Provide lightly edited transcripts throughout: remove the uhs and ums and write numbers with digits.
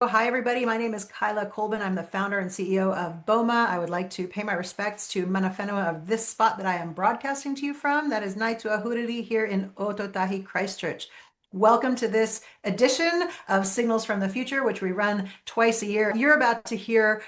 Hi, everybody. My name is Kaila Colbin. I'm the founder and CEO of Boma. I would like to pay my respects to Manawhenua of this spot that I am broadcasting to you from. That is Naitua Huriri here in Ototahi, Christchurch. Welcome to this edition of Signals from the Future, which we run twice a year. You're about to hear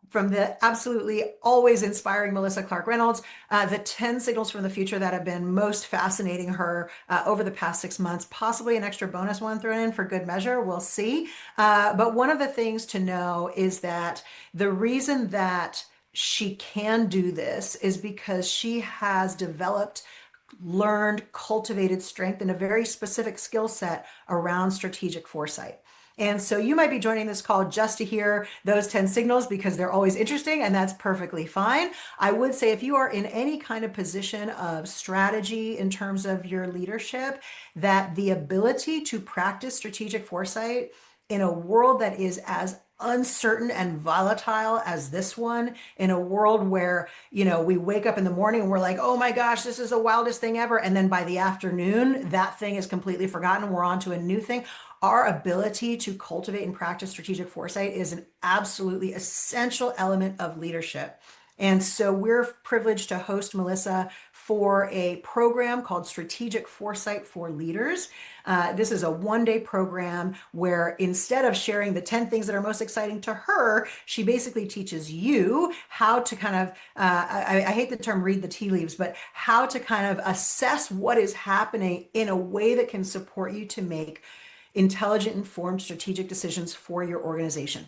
from the absolutely always inspiring Melissa Clark-Reynolds, the 10 signals from the future that have been most fascinating her over the past 6 months, possibly an extra bonus one thrown in for good measure. We'll see. But one of the things to know is that the reason that she can do this is because she has developed, learned, cultivated strength in a very specific skill set around strategic foresight. And so you might be joining this call just to hear those 10 signals because they're always interesting, and that's perfectly fine. I would say if you are in any kind of position of strategy in terms of your leadership, that the ability to practice strategic foresight in a world that is as uncertain and volatile as this one, in a world where, we wake up in the morning and we're like, oh my gosh, this is the wildest thing ever. And then by the afternoon, that thing is completely forgotten. We're on to a new thing. Our ability to cultivate and practice strategic foresight is an absolutely essential element of leadership. And so we're privileged to host Melissa for a program called Strategic Foresight for Leaders. This is a one-day program where instead of sharing the 10 things that are most exciting to her, she basically teaches you how to kind of, I hate the term read the tea leaves, but how to kind of assess what is happening in a way that can support you to make intelligent, informed, strategic decisions for your organization.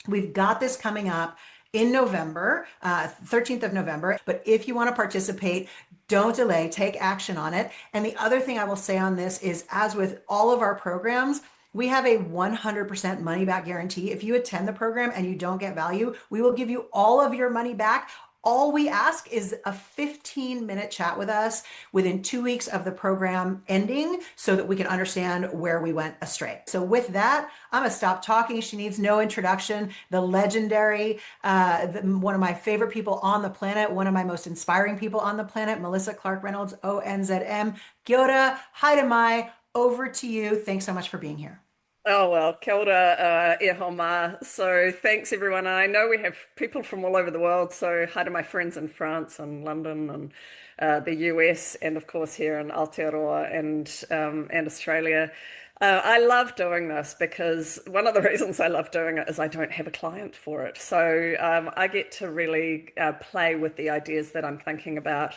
We've got this coming up in November, 13th of November. But if you want to participate, don't delay, take action on it. And the other thing I will say on this is, as with all of our programs, we have a 100% money back guarantee. If you attend the program and you don't get value, we will give you all of your money back. All we ask is a 15-minute chat with us within 2 weeks of the program ending so that we can understand where we went astray. So with that, I'm gonna stop talking. She needs no introduction. The legendary, one of my favorite people on the planet, one of my most inspiring people on the planet, Melissa Clark-Reynolds ONZM. Kia ora, haere mai, over to you. Thanks so much for being here. Oh, well, kia ora, e homa. So thanks, everyone. And I know we have people from all over the world. So hi to my friends in France and London and the US, and of course here in Aotearoa and Australia. I love doing this because one of the reasons I love doing it is I don't have a client for it. So I get to really play with the ideas that I'm thinking about.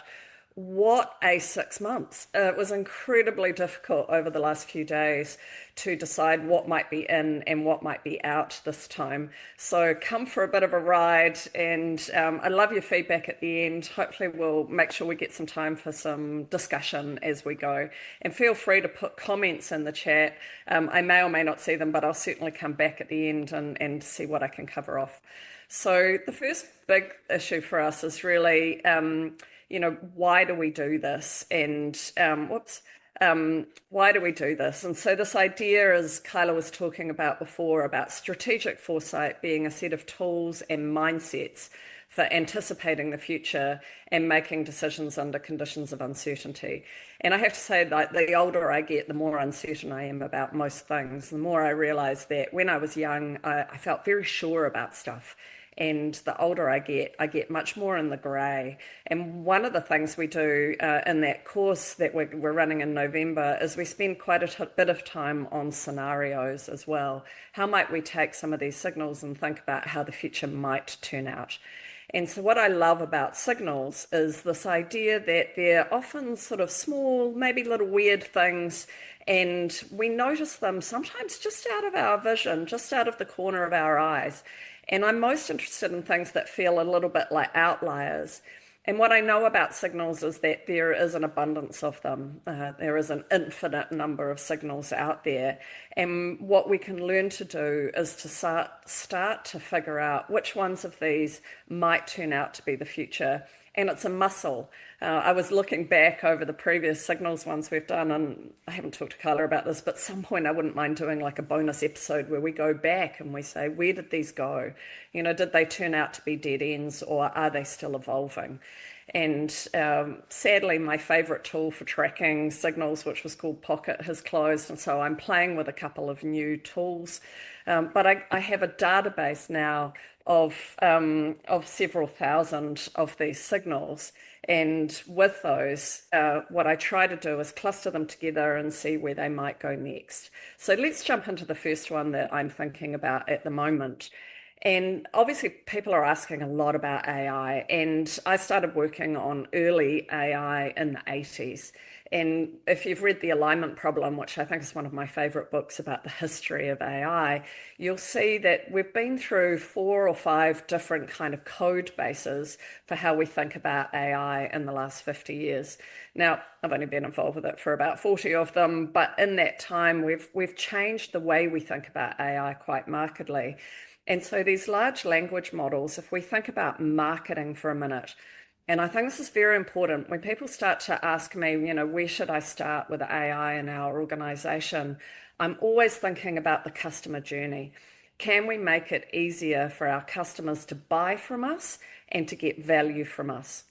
What a 6 months. It was incredibly difficult over the last few days to decide what might be in and what might be out this time. So come for a bit of a ride, and I love your feedback at the end. Hopefully we'll make sure we get some time for some discussion as we go. And feel free to put comments in the chat. I may or may not see them, but I'll certainly come back at the end and see what I can cover off. So the first big issue for us is really why do we do this? And why do we do this? And so this idea, as Kaila was talking about before, about strategic foresight being a set of tools and mindsets for anticipating the future and making decisions under conditions of uncertainty. And I have to say that the older I get, the more uncertain I am about most things. The more I realize that when I was young, I felt very sure about stuff. And the older I get much more in the grey. And one of the things we do in that course that we're running in November is we spend quite a bit of time on scenarios as well. How might we take some of these signals and think about how the future might turn out? And so what I love about signals is this idea that they're often sort of small, maybe little weird things, and we notice them sometimes just out of our vision, just out of the corner of our eyes. And I'm most interested in things that feel a little bit like outliers. And what I know about signals is that there is an abundance of them. There is an infinite number of signals out there. And what we can learn to do is to start to figure out which ones of these might turn out to be the future. And it's a muscle. I was looking back over the previous signals ones we've done, and I haven't talked to Kaila about this, but at some point I wouldn't mind doing like a bonus episode where we go back and we say, where did these go? Did they turn out to be dead ends, or are they still evolving? And sadly, my favorite tool for tracking signals, which was called Pocket, has closed. And so I'm playing with a couple of new tools. But I have a database now of several thousand of these signals. And with those, what I try to do is cluster them together and see where they might go next. So let's jump into the first one that I'm thinking about at the moment. And obviously, people are asking a lot about AI. And I started working on early AI in the 80s. And if you've read The Alignment Problem, which I think is one of my favorite books about the history of AI, you'll see that we've been through 4 or 5 different kind of code bases for how we think about AI in the last 50 years. Now, I've only been involved with it for about 40 of them, but in that time, we've changed the way we think about AI quite markedly. And so these large language models, if we think about marketing for a minute, and I think this is very important when people start to ask me, where should I start with AI in our organization? I'm always thinking about the customer journey. Can we make it easier for our customers to buy from us and to get value from us?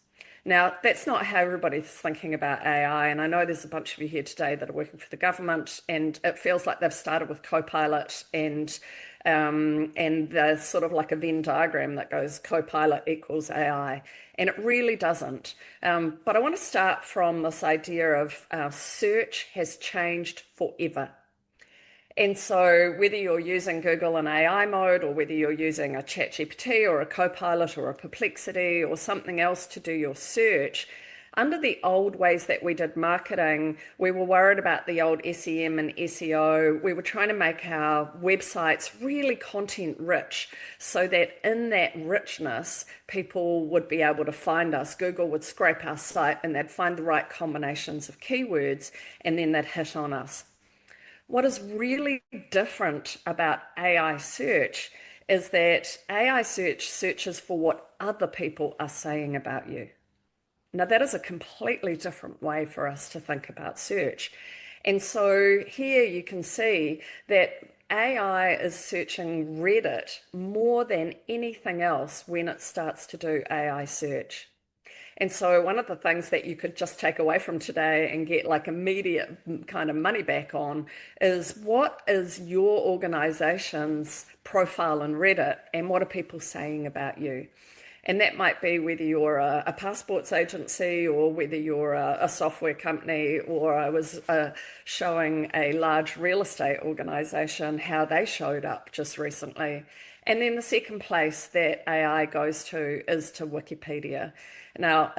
Now, that's not how everybody's thinking about AI. And I know there's a bunch of you here today that are working for the government, and it feels like they've started with Copilot and there's sort of like a Venn diagram that goes Copilot equals AI. And it really doesn't. But I want to start from this idea of search has changed forever. And so whether you're using Google in AI mode or whether you're using a ChatGPT or a Copilot or a Perplexity or something else to do your search, under the old ways that we did marketing, we were worried about the old SEM and SEO. We were trying to make our websites really content rich so that in that richness, people would be able to find us. Google would scrape our site and they'd find the right combinations of keywords and then they'd hit on us. What is really different about AI search is that AI search searches for what other people are saying about you. Now, that is a completely different way for us to think about search. And so here you can see that AI is searching Reddit more than anything else when it starts to do AI search. And so one of the things that you could just take away from today and get like immediate kind of money back on is what is your organization's profile on Reddit and what are people saying about you? And that might be whether you're a passports agency or whether you're a software company, or I was showing a large real estate organization how they showed up just recently. And then the second place that AI goes to is to Wikipedia. Now,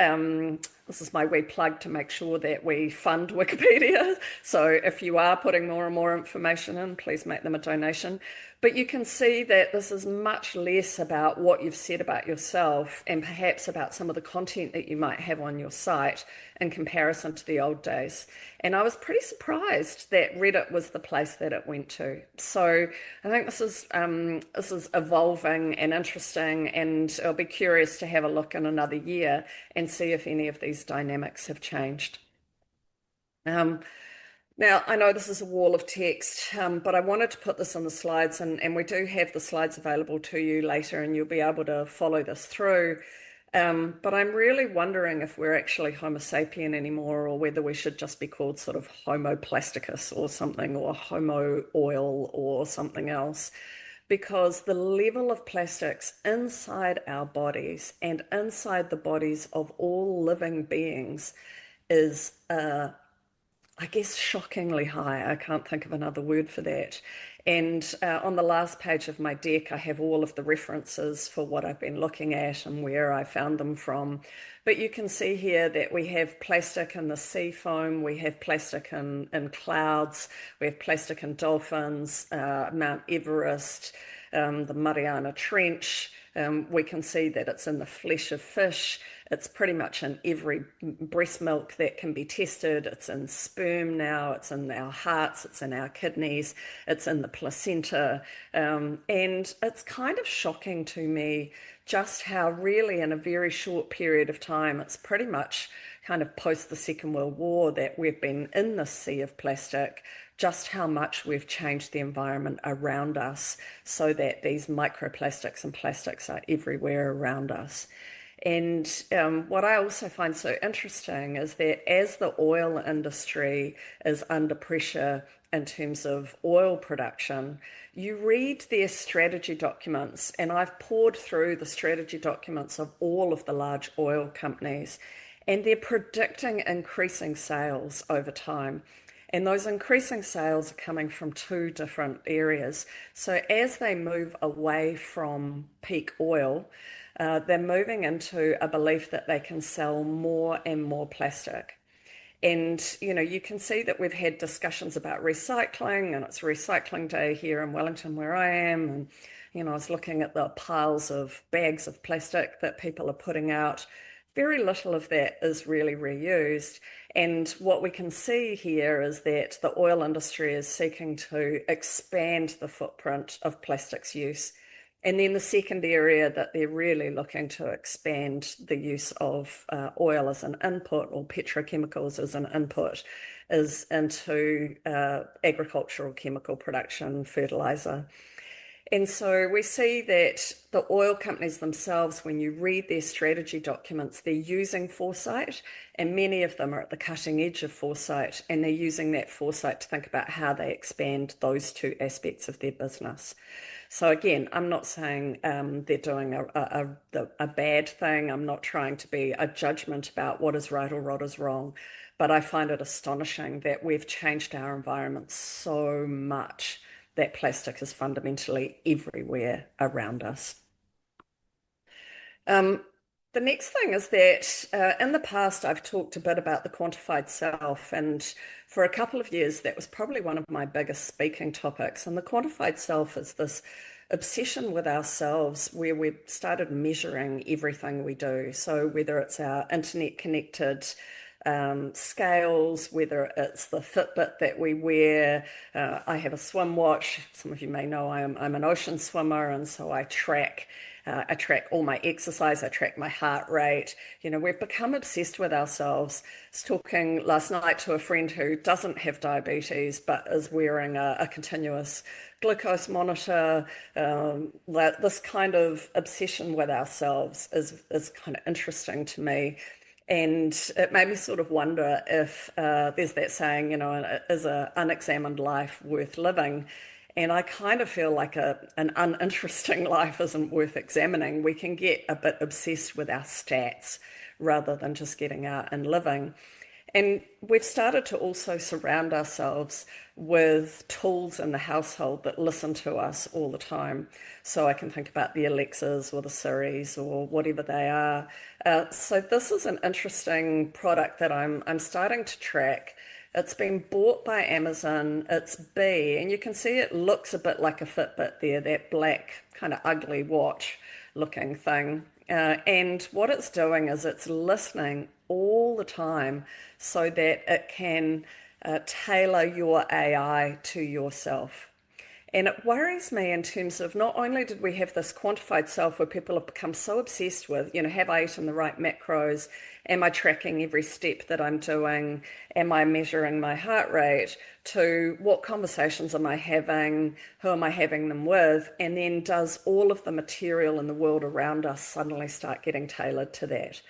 this is my wee plug to make sure that we fund Wikipedia. So if you are putting more and more information in, please make them a donation. But you can see that this is much less about what you've said about yourself and perhaps about some of the content that you might have on your site in comparison to the old days. And I was pretty surprised that Reddit was the place that it went to. So I think this is evolving and interesting, and I'll be curious to have a look in another year and see if any of these dynamics have changed. Now, I know this is a wall of text, but I wanted to put this on the slides, and we do have the slides available to you later, and you'll be able to follow this through. But I'm really wondering if we're actually Homo sapien anymore, or whether we should just be called sort of Homo plasticus or something, or Homo oil or something else. Because the level of plastics inside our bodies and inside the bodies of all living beings is I guess shockingly high. I can't think of another word for that. And on the last page of my deck, I have all of the references for what I've been looking at and where I found them from. But you can see here that we have plastic in the sea foam, we have plastic in clouds, we have plastic in dolphins, Mount Everest, the Mariana Trench. We can see that it's in the flesh of fish. It's pretty much in every breast milk that can be tested. It's in sperm now, it's in our hearts, it's in our kidneys, it's in the placenta. And it's kind of shocking to me just how really in a very short period of time, it's pretty much kind of post the Second World War that we've been in this sea of plastic, just how much we've changed the environment around us so that these microplastics and plastics are everywhere around us. And what I also find so interesting is that as the oil industry is under pressure in terms of oil production, you read their strategy documents, and I've poured through the strategy documents of all of the large oil companies, and they're predicting increasing sales over time. And those increasing sales are coming from two different areas. So as they move away from peak oil, they're moving into a belief that they can sell more and more plastic. And, you can see that we've had discussions about recycling, and it's recycling day here in Wellington where I am. And, I was looking at the piles of bags of plastic that people are putting out. Very little of that is really reused. And what we can see here is that the oil industry is seeking to expand the footprint of plastics use. And then the second area that they're really looking to expand the use of oil as an input, or petrochemicals as an input, is into agricultural chemical production, fertilizer. And so we see that the oil companies themselves, when you read their strategy documents, they're using foresight, and many of them are at the cutting edge of foresight, and they're using that foresight to think about how they expand those two aspects of their business. So again, I'm not saying they're doing a bad thing. I'm not trying to be a judgment about what is right or what is wrong, but I find it astonishing that we've changed our environment so much that plastic is fundamentally everywhere around us. Um, the next thing is that in the past, I've talked a bit about the quantified self, and for a couple of years, that was probably one of my biggest speaking topics. And the quantified self is this obsession with ourselves where we've started measuring everything we do. So whether it's our internet connected scales, whether it's the Fitbit that we wear. I have a swim watch. Some of you may know I'm an ocean swimmer, and so I track all my exercise. I track my heart rate. We've become obsessed with ourselves. I was talking last night to a friend who doesn't have diabetes but is wearing a continuous glucose monitor. This kind of obsession with ourselves is kind of interesting to me. And it made me sort of wonder if there's that saying, is an unexamined life worth living? And I kind of feel like an uninteresting life isn't worth examining. We can get a bit obsessed with our stats rather than just getting out and living. And we've started to also surround ourselves with tools in the household that listen to us all the time. So I can think about the Alexas or the Siris or whatever they are. So this is an interesting product that I'm starting to track. It's been bought by Amazon. It's B, and you can see it looks a bit like a Fitbit there, that black kind of ugly watch looking thing. And what it's doing is it's listening all the time so that it can tailor your AI to yourself. And it worries me in terms of not only did we have this quantified self where people have become so obsessed with, have I eaten the right macros? Am I tracking every step that I'm doing? Am I measuring my heart rate? To what conversations am I having? Who am I having them with? And then does all of the material in the world around us suddenly start getting tailored to that?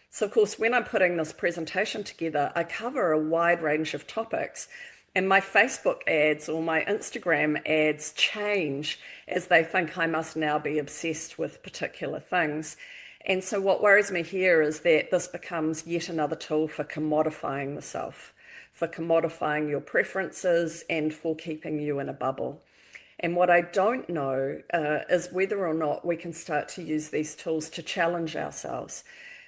So, of course, when I'm putting this presentation together, I cover a wide range of topics. And my Facebook ads or my Instagram ads change as they think I must now be obsessed with particular things. And so what worries me here is that this becomes yet another tool for commodifying the self, for commodifying your preferences and for keeping you in a bubble. And what I don't know is whether or not we can start to use these tools to challenge ourselves.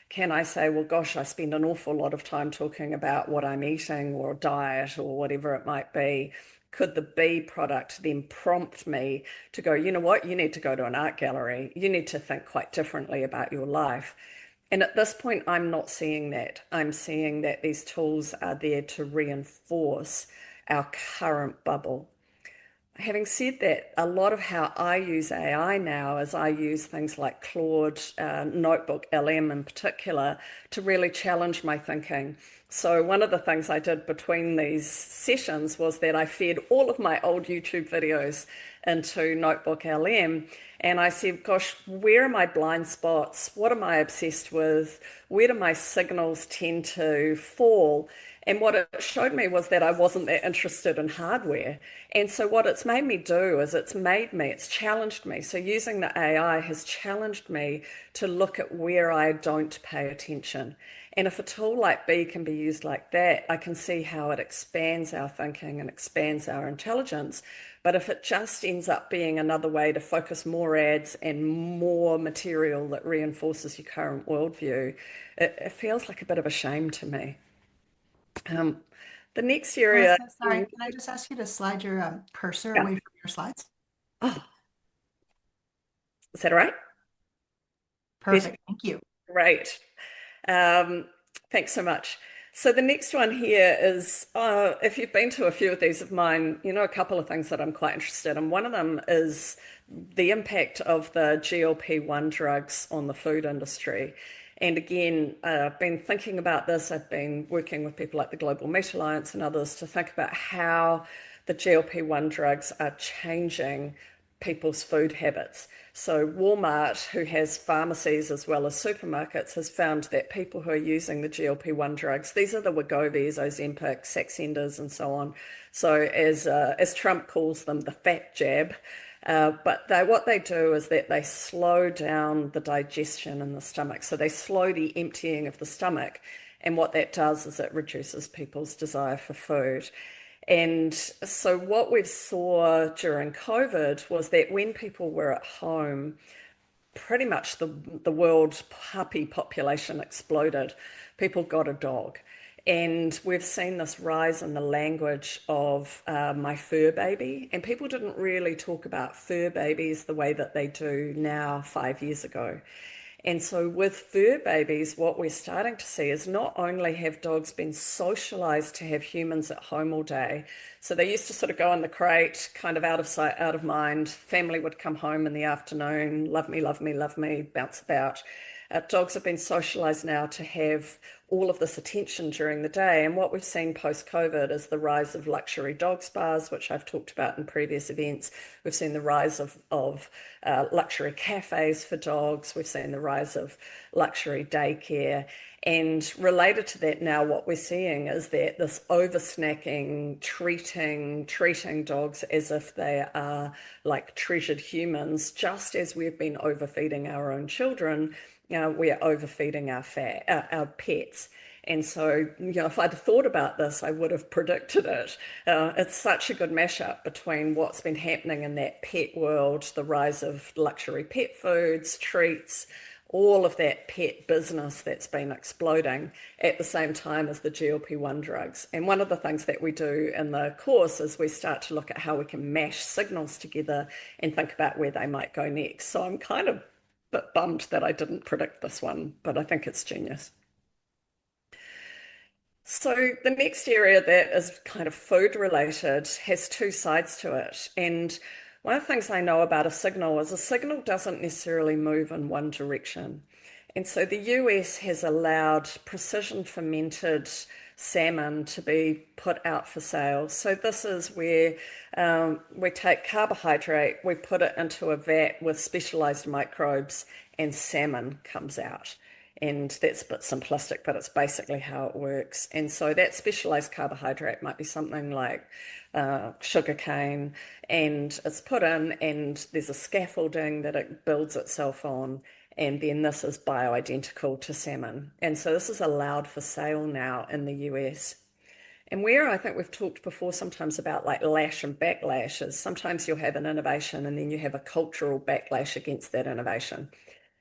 Can I say, well, gosh, I spend an awful lot of time talking about what I'm eating or diet or whatever it might be. Could the B product then prompt me to go, you know what, you need to go to an art gallery. You need to think quite differently about your life. And at this point, I'm not seeing that. I'm seeing that these tools are there to reinforce our current bubble. Having said that, a lot of how I use AI now is I use things like Claude, Notebook LM in particular, to really challenge my thinking. So one of the things I did between these sessions was that I fed all of my old YouTube videos into Notebook LM. And I said, gosh, where are my blind spots? What am I obsessed with? Where do my signals tend to fall? And what it showed me was that I wasn't that interested in hardware. And so what it's made me do is it's challenged me. So using the AI has challenged me to look at where I don't pay attention. And if a tool like B can be used like that, I can see how it expands our thinking and expands our intelligence. But if it just ends up being another way to focus more ads and more material that reinforces your current worldview, it feels like a bit of a shame to me. Um, the next area, Melissa, sorry, can I just ask you to slide your cursor yeah. away from your slides? Oh, is that all right? Better? Perfect. Thank you. Great. Um, Thanks so much. So the next one here is, if you've been to a few of these of mine, you know a couple of things that I'm quite interested in. One of them is the impact of the GLP-1 drugs on the food industry. And again, I've been thinking about this. I've been working with people like the Global Meat Alliance and others to think about how the GLP-1 drugs are changing people's food habits. So Walmart, who has pharmacies as well as supermarkets, has found that people who are using the GLP-1 drugs, these are the Wegovys, Ozempic, Saxendas, and so on. So as Trump calls them, the fat jab. But what they do is that they slow down the digestion in the stomach. So they slow the emptying of the stomach. And what that does is it reduces people's desire for food. And so what we saw during COVID was that when people were at home, pretty much the world puppy population exploded. People got a dog. And we've seen this rise in the language of my fur baby. And people didn't really talk about fur babies the way that they do now 5 years ago. And so with fur babies, what we're starting to see is not only have dogs been socialized to have humans at home all day, so they used to sort of go in the crate, kind of out of sight, out of mind. Family would come home in the afternoon, love me, love me, love me, bounce about. Dogs have been socialized now to have all of this attention during the day. And what we've seen post COVID is the rise of luxury dog spas, which I've talked about in previous events. We've seen the rise of luxury cafes for dogs. We've seen the rise of luxury daycare. And related to that now, what we're seeing is that this over snacking, treating dogs as if they are like treasured humans, just as we've been overfeeding our own children, we are overfeeding our pets. And so, if I'd thought about this, I would have predicted it. It's such a good mashup between what's been happening in that pet world, the rise of luxury pet foods, treats, all of that pet business that's been exploding at the same time as the GLP-1 drugs. And one of the things that we do in the course is we start to look at how we can mash signals together and think about where they might go next. So I'm kind of a bit bummed that I didn't predict this one, but I think it's genius. So the next area that is kind of food related has two sides to it. And one of the things I know about a signal is a signal doesn't necessarily move in one direction. And so the US has allowed precision fermented salmon to be put out for sale. So this is where we take carbohydrate, we put it into a vat with specialized microbes, and salmon comes out. And that's a bit simplistic, but it's basically how it works. And so that specialized carbohydrate might be something like sugarcane, and it's put in, and there's a scaffolding that it builds itself on. And then this is bioidentical to salmon. And so this is allowed for sale now in the US. And where I think we've talked before sometimes about like lash and backlash is sometimes you'll have an innovation and then you have a cultural backlash against that innovation.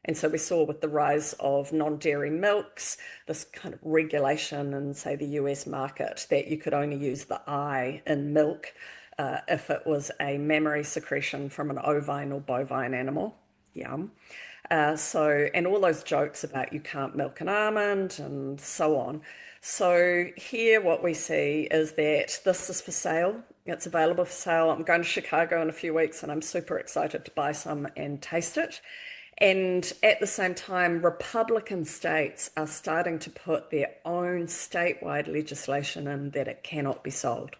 And so we saw with the rise of non-dairy milks, this kind of regulation in, say, the US market that you could only use the I in milk if it was a mammary secretion from an ovine or bovine animal. Yum. And all those jokes about you can't milk an almond and so on. So here what we see is that this is for sale. It's available for sale. I'm going to Chicago in a few weeks and I'm super excited to buy some and taste it. And at the same time, Republican states are starting to put their own statewide legislation in that it cannot be sold.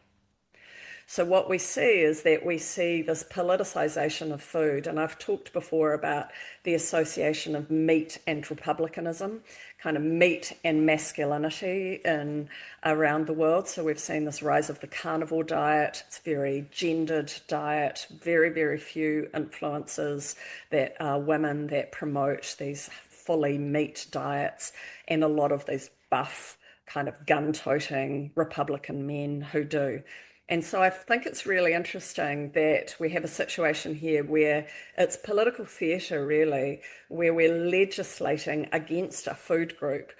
So what we see is that we see this politicization of food. And I've talked before about the association of meat and republicanism, kind of meat and masculinity in around the world. So we've seen this rise of the carnivore diet. It's a very gendered diet, very, very few influencers that are women that promote these fully meat diets, and a lot of these buff kind of gun-toting Republican men who do. And so I think it's really interesting that we have a situation here where it's political theatre, really, where we're legislating against a food group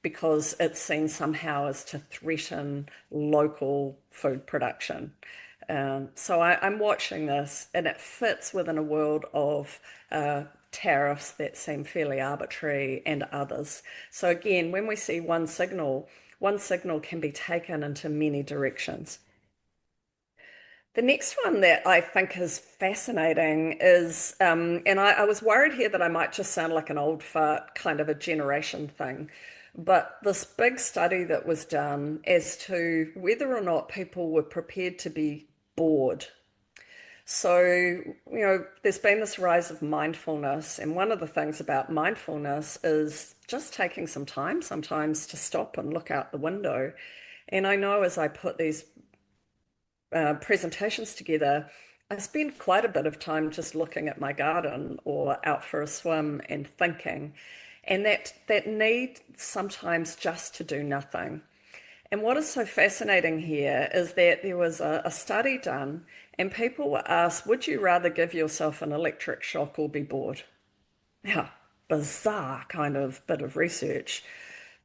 because it's seen somehow as to threaten local food production. I'm watching this, and it fits within a world of tariffs that seem fairly arbitrary and others. So again, when we see one signal can be taken into many directions. The next one that I think is fascinating is, and I was worried here that I might just sound like an old fart, kind of a generation thing, but this big study that was done as to whether or not people were prepared to be bored. So, there's been this rise of mindfulness, and one of the things about mindfulness is just taking some time sometimes to stop and look out the window. And I know as I put these presentations together, I spend quite a bit of time just looking at my garden or out for a swim and thinking, and that need sometimes just to do nothing. And what is so fascinating here is that there was a study done, and people were asked, would you rather give yourself an electric shock or be bored? Now, bizarre kind of bit of research.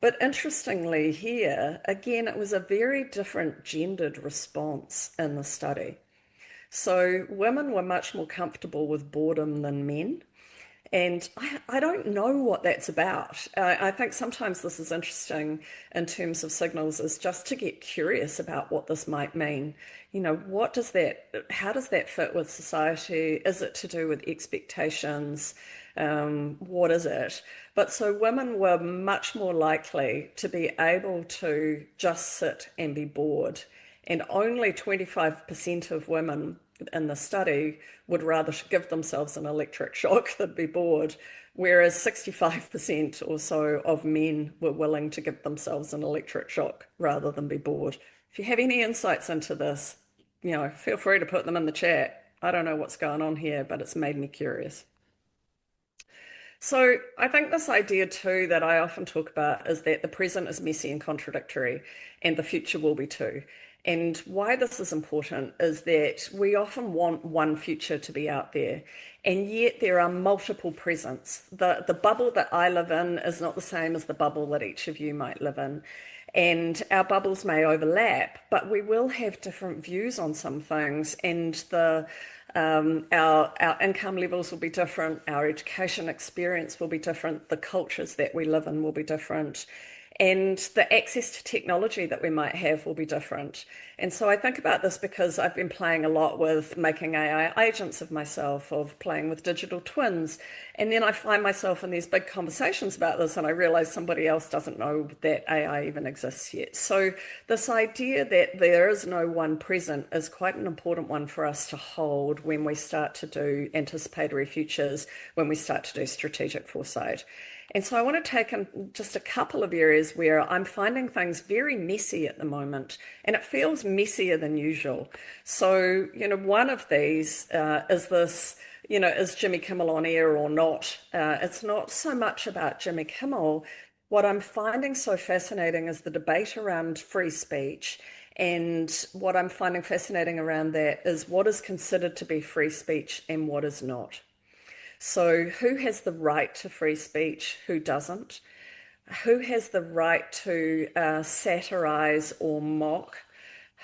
But interestingly, here, again, it was a very different gendered response in the study. So women were much more comfortable with boredom than men. And I don't know what that's about. I think sometimes this is interesting in terms of signals, is just to get curious about what this might mean. How does that fit with society? Is it to do with expectations? What is it? But so women were much more likely to be able to just sit and be bored. And only 25% of women in the study would rather give themselves an electric shock than be bored, whereas 65% or so of men were willing to give themselves an electric shock rather than be bored. If you have any insights into this, feel free to put them in the chat. I don't know what's going on here, but it's made me curious. So I think this idea too that I often talk about is that the present is messy and contradictory, and the future will be too. And why this is important is that we often want one future to be out there, and yet there are multiple presents. The bubble that I live in is not the same as the bubble that each of you might live in. And our bubbles may overlap, but we will have different views on some things, and our income levels will be different, our education experience will be different, the cultures that we live in will be different, and the access to technology that we might have will be different. And so I think about this because I've been playing a lot with making AI agents of myself, of playing with digital twins. And then I find myself in these big conversations about this, and I realize somebody else doesn't know that AI even exists yet. So this idea that there is no one present is quite an important one for us to hold when we start to do anticipatory futures, when we start to do strategic foresight. And so I want to take in just a couple of areas where I'm finding things very messy at the moment, and it feels messier than usual. So, one of these is this, is Jimmy Kimmel on air or not? It's not so much about Jimmy Kimmel. What I'm finding so fascinating is the debate around free speech. And what I'm finding fascinating around that is what is considered to be free speech and what is not. So who has the right to free speech? Who doesn't? Who has the right to satirize or mock?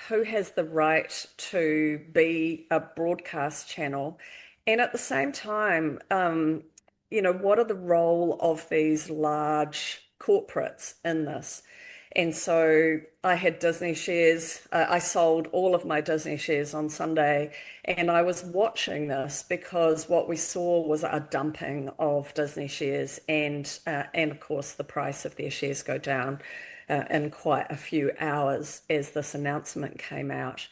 Who has the right to be a broadcast channel? And at the same time, what are the role of these large corporates in this? And so I had Disney shares. I sold all of my Disney shares on Sunday, and I was watching this because what we saw was a dumping of Disney shares, and of course the price of their shares go down in quite a few hours as this announcement came out.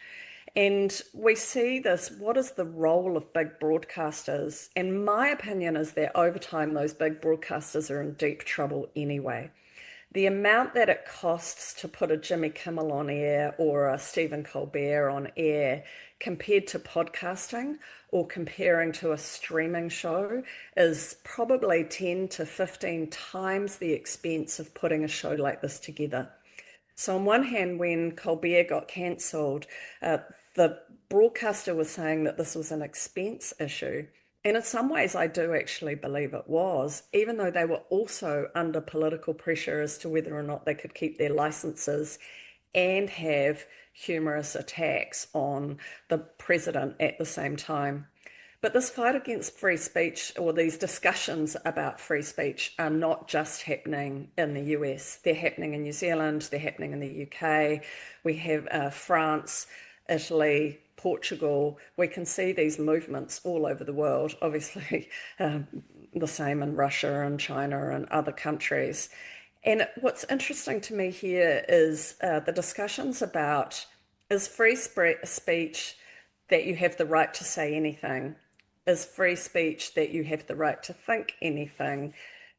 And we see this, what is the role of big broadcasters? And my opinion is that over time, those big broadcasters are in deep trouble anyway. The amount that it costs to put a Jimmy Kimmel on air or a Stephen Colbert on air compared to podcasting or comparing to a streaming show is probably 10 to 15 times the expense of putting a show like this together. So, on one hand, when Colbert got cancelled, the broadcaster was saying that this was an expense issue. And in some ways, I do actually believe it was, even though they were also under political pressure as to whether or not they could keep their licenses and have humorous attacks on the president at the same time. But this fight against free speech, or these discussions about free speech, are not just happening in the US. They're happening in New Zealand, they're happening in the UK. We have France, Italy, Portugal. We can see these movements all over the world, obviously, the same in Russia and China and other countries. And what's interesting to me here is the discussions about, is free speech that you have the right to say anything? Is free speech that you have the right to think anything?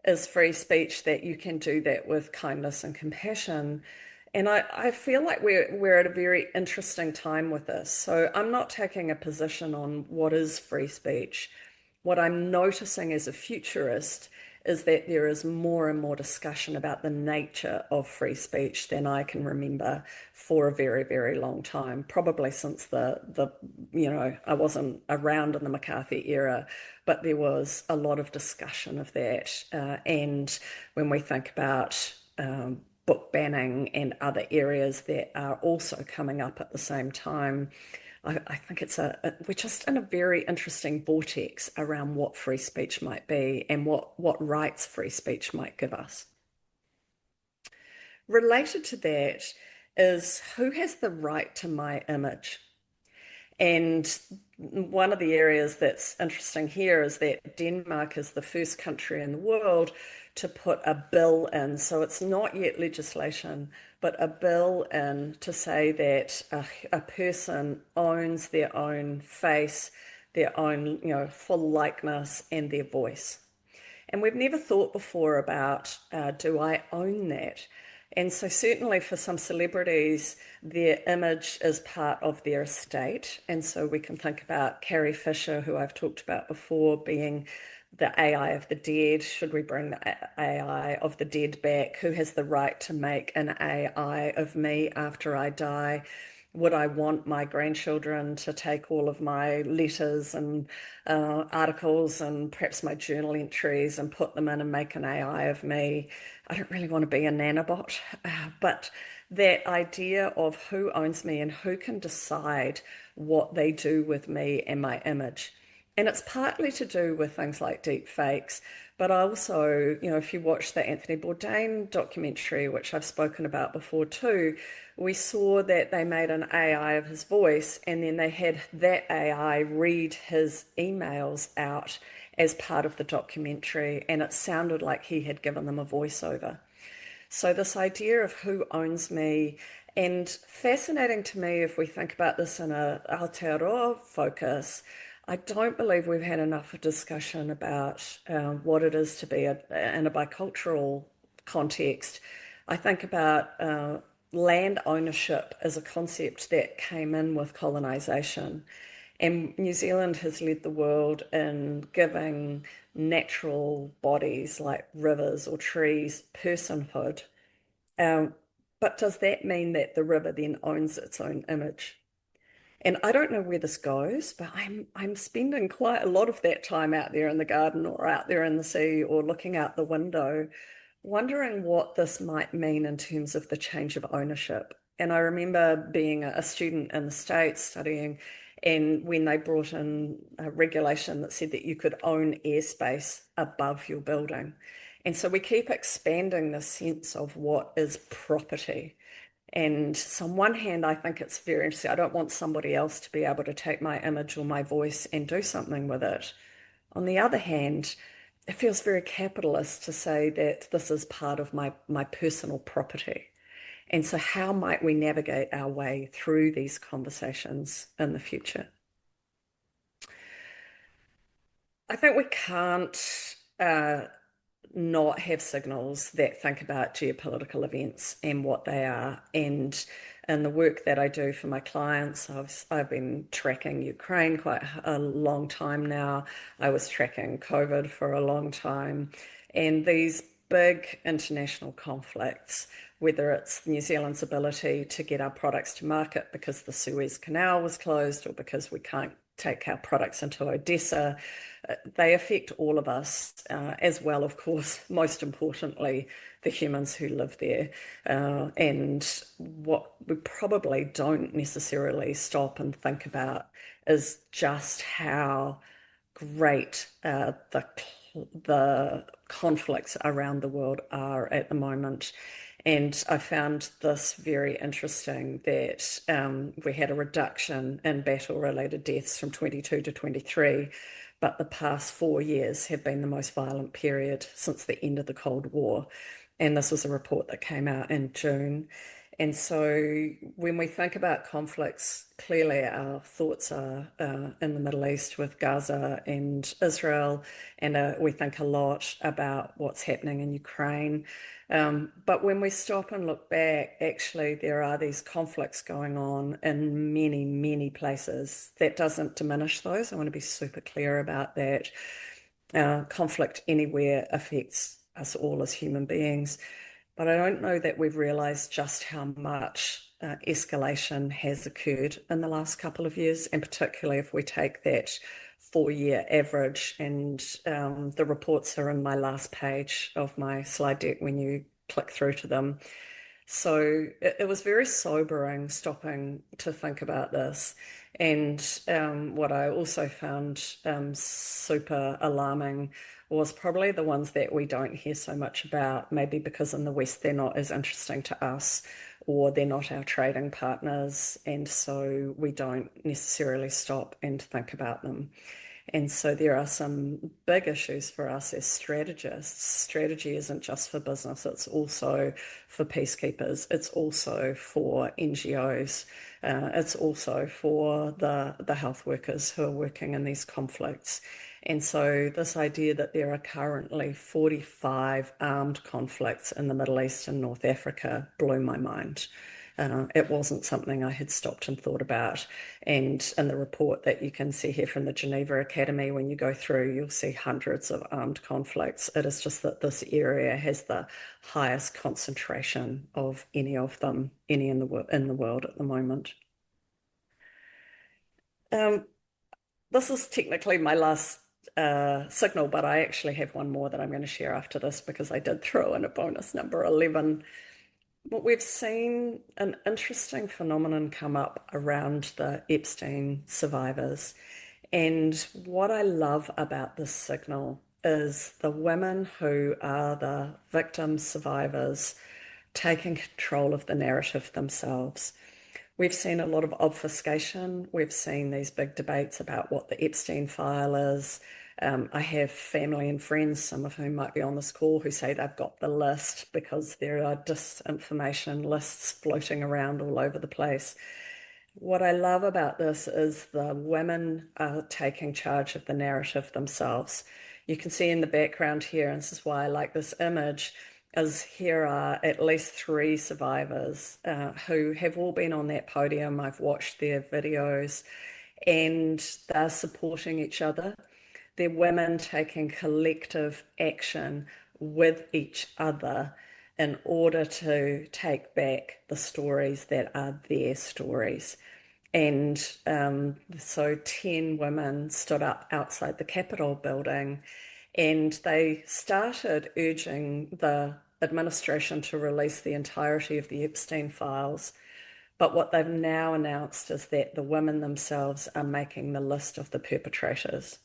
Is free speech that you can do that with kindness and compassion? And I feel like we're at a very interesting time with this. So I'm not taking a position on what is free speech. What I'm noticing as a futurist is that there is more and more discussion about the nature of free speech than I can remember for a very, very long time, probably since I wasn't around in the McCarthy era, but there was a lot of discussion of that. And when we think about book banning and other areas that are also coming up at the same time, I think we're just in a very interesting vortex around what free speech might be and what rights free speech might give us. Related to that is, who has the right to my image? And one of the areas that's interesting here is that Denmark is the first country in the world to put a bill in. So it's not yet legislation, but a bill in to say that a person owns their own face, their own, full likeness and their voice. And we've never thought before about, do I own that? And so, certainly for some celebrities, their image is part of their estate. And so, we can think about Carrie Fisher, who I've talked about before, being the AI of the dead. Should we bring the AI of the dead back? Who has the right to make an AI of me after I die? Would I want my grandchildren to take all of my letters and articles and perhaps my journal entries and put them in and make an AI of me? I don't really want to be a nanobot, but that idea of who owns me and who can decide what they do with me and my image. And it's partly to do with things like deep fakes, but also, if you watch the Anthony Bourdain documentary, which I've spoken about before too, we saw that they made an AI of his voice and then they had that AI read his emails out as part of the documentary, and it sounded like he had given them a voiceover. So this idea of who owns me, and fascinating to me if we think about this in a Aotearoa focus, I don't believe we've had enough discussion about what it is to be in a bicultural context. I think about land ownership as a concept that came in with colonisation. And New Zealand has led the world in giving natural bodies like rivers or trees personhood. Um, but does that mean that the river then owns its own image? And I don't know where this goes, but I'm spending quite a lot of that time out there in the garden or out there in the sea or looking out the window, wondering what this might mean in terms of the change of ownership. And I remember being a student in the States studying, and when they brought in a regulation that said that you could own airspace above your building. And so we keep expanding the sense of what is property. And so on one hand, I think it's very interesting. I don't want somebody else to be able to take my image or my voice and do something with it. On the other hand, it feels very capitalist to say that this is part of my personal property. And so, how might we navigate our way through these conversations in the future? I think we can't not have signals that think about geopolitical events and what they are. And in the work that I do for my clients, I've been tracking Ukraine quite a long time now. I was tracking COVID for a long time. And these big international conflicts, whether it's New Zealand's ability to get our products to market because the Suez Canal was closed or because we can't take our products into Odessa, they affect all of us, as well, of course, most importantly, the humans who live there. And what we probably don't necessarily stop and think about is just how great the conflicts around the world are at the moment. And I found this very interesting that we had a reduction in battle-related deaths from 22 to 23, but the past 4 years have been the most violent period since the end of the Cold War. And this was a report that came out in June. And so when we think about conflicts, clearly our thoughts are in the Middle East with Gaza and Israel, and we think a lot about what's happening in Ukraine. But when we stop and look back, actually, there are these conflicts going on in many, many places. That doesn't diminish those. I want to be super clear about that. Conflict anywhere affects us all as human beings. But I don't know that we've realised just how much escalation has occurred in the last couple of years, and particularly if we take that 4 year average. And the reports are in my last page of my slide deck when you click through to them. So it was very sobering stopping to think about this. And what I also found super alarming was probably the ones that we don't hear so much about, maybe because in the West they're not as interesting to us or they're not our trading partners. And so we don't necessarily stop and think about them. And so there are some big issues for us as strategists. Strategy isn't just for business, it's also for peacekeepers, it's also for NGOs, it's also for the health workers who are working in these conflicts. And so this idea that there are currently 45 armed conflicts in the Middle East and North Africa blew my mind. It wasn't something I had stopped and thought about. And in the report that you can see here from the Geneva Academy, when you go through, you'll see hundreds of armed conflicts. It is just that this area has the highest concentration of any of them, any in the world at the moment. This is technically my last signal, but I actually have one more that I'm going to share after this because I did throw in a bonus number 11. But we've seen an interesting phenomenon come up around the Epstein survivors. And what I love about this signal is the women who are the victim survivors taking control of the narrative themselves. We've seen a lot of obfuscation. We've seen these big debates about what the Epstein file is. I have family and friends, some of whom might be on this call, who say they've got the list because there are disinformation lists floating around all over the place. What I love about this is the women are taking charge of the narrative themselves. You can see in the background here, and this is why I like this image, is here are at least 3 survivors who have all been on that podium. I've watched their videos and they're supporting each other. They're women taking collective action with each other in order to take back the stories that are their stories. And so 10 women stood up outside the Capitol building and they started urging the administration to release the entirety of the Epstein files. But what they've now announced is that the women themselves are making the list of the perpetrators.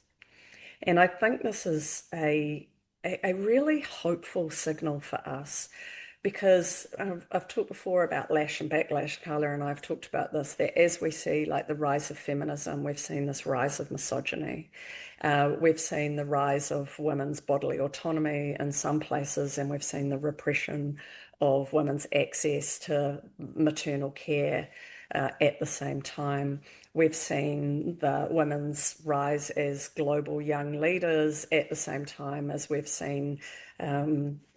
And I think this is a really hopeful signal for us because I've talked before about lash and backlash. Carla and I have talked about this, that as we see like the rise of feminism, we've seen this rise of misogyny. We've seen the rise of women's bodily autonomy in some places, and we've seen the repression of women's access to maternal care at the same time. We've seen the women's rise as global young leaders at the same time as we've seen,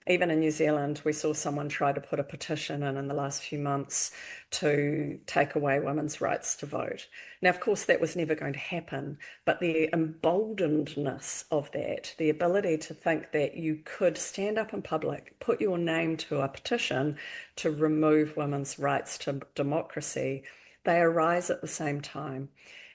even in New Zealand, we saw someone try to put a petition in the last few months to take away women's rights to vote. Now, of course, that was never going to happen, but the emboldenedness of that, the ability to think that you could stand up in public, put your name to a petition to remove women's rights to democracy, they arise at the same time.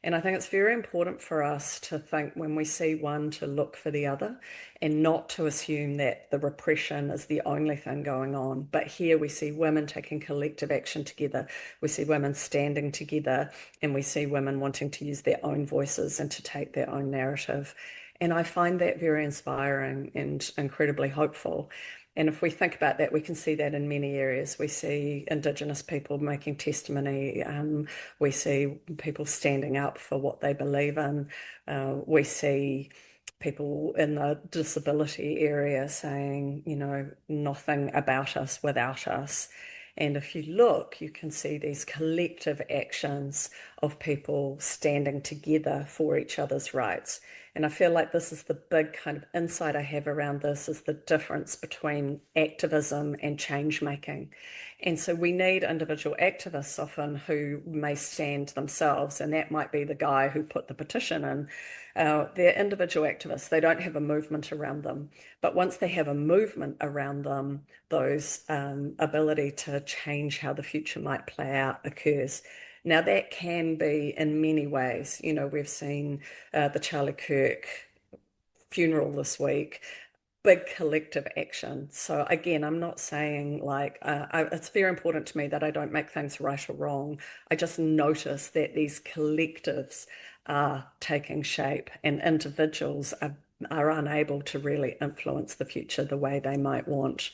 And I think it's very important for us to think when we see one to look for the other and not to assume that the repression is the only thing going on. But here we see women taking collective action together. We see women standing together, and we see women wanting to use their own voices and to take their own narrative. And I find that very inspiring and incredibly hopeful. And if we think about that, we can see that in many areas. We see Indigenous people making testimony. We see people standing up for what they believe in. We see people in the disability area saying, you know, nothing about us without us. And if you look, you can see these collective actions of people standing together for each other's rights. And I feel like this is the big kind of insight I have around this, is the difference between activism and change making. And so we need individual activists often who may stand themselves, and that might be the guy who put the petition in. They're individual activists. They don't have a movement around them. But once they have a movement around them, those ability to change how the future might play out occurs. Now, that can be in many ways. You know, we've seen the Charlie Kirk funeral this week, big collective action. So again, I'm not saying like, it's very important to me that I don't make things right or wrong. I just notice that these collectives are taking shape, and individuals are unable to really influence the future the way they might want.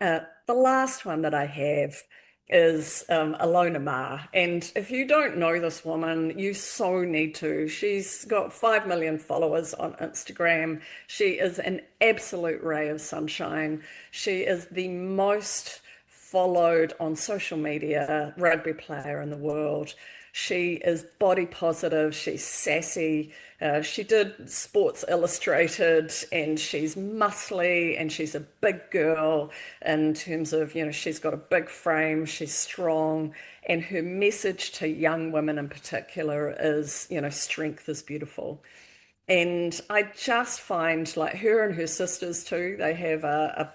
The last one that I have is Alona Ma. And if you don't know this woman, you so need to. She's got 5 million followers on Instagram. She is an absolute ray of sunshine. She is the most followed on social media rugby player in the world. She is body positive, she's sassy. She did Sports Illustrated, and she's muscly, and she's a big girl in terms of, you know, she's got a big frame, she's strong, and her message to young women in particular is, you know, strength is beautiful. And I just find like her and her sisters too, they have a